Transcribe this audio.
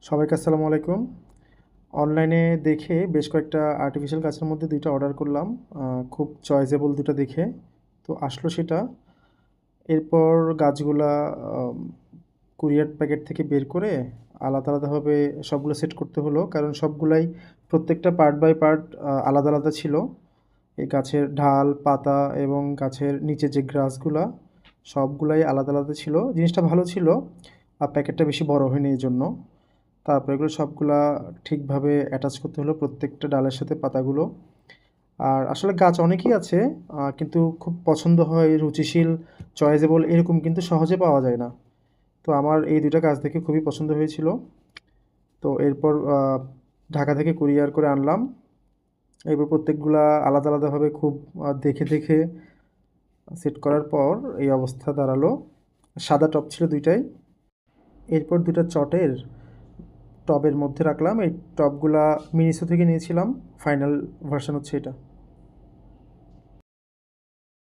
সবাইকে আসসালামু আলাইকুম। অনলাইনে দেখে বেশ কয়েকটা আর্টিফিশিয়াল গাছের মধ্যে ২ টা অর্ডার করলাম। খুব চয়েসেবল ২ টা দেখে। তো আসলো সেটা। এরপর গাছগুলা আম কুরিয়ার প্যাকেট থেকে বের করে আলাদা, আলাদাভাবে সবগুলো সেট করতে হলো। কারণ সবগুলাই প্রত্যেকটা পার্ট বাই পার্ট আলাদা, আলাদা ছিল। এই গাছের ঢাল, পাতা এবং গাছের নিচের যে গ্রাসগুলা সবগুলাই আলাদা, আলাদা ছিল। জিনিসটা ভালো ছিল। প্যাকেটটা বেশি বড় হয়নি এজন্য। তারপর এগুলো সবগুলা ঠিকভাবে অ্যাটাচ করতে হলো প্রত্যেকটা ডালের সাথে পাতাগুলো। আর আসলে গাছ অনেকই আছে, কিন্তু খুব পছন্দ হয়, রুচিশীল, চয়েসেবল এরকম কিন্তু সহজে পাওয়া যায় না। তো আমার এই ২ টা গাছ দেখে খুবই পছন্দ হয়েছিল। তো এরপর ঢাকা থেকে কুরিয়ার করে আনলাম। এরপর প্রত্যেকগুলা আলাদা, আলাদাভাবে খুব দেখে, দেখে সেট করার পর এই অবস্থা দাঁড়ালো। সাদা টব ছিল ২ টাই। এরপর ২ টা চটের টবের মধ্যে রাখলাম। এই টবগুলা মিনিসো থেকে নিয়েছিলাম। ফাইনাল ভার্সন হচ্ছে এটা।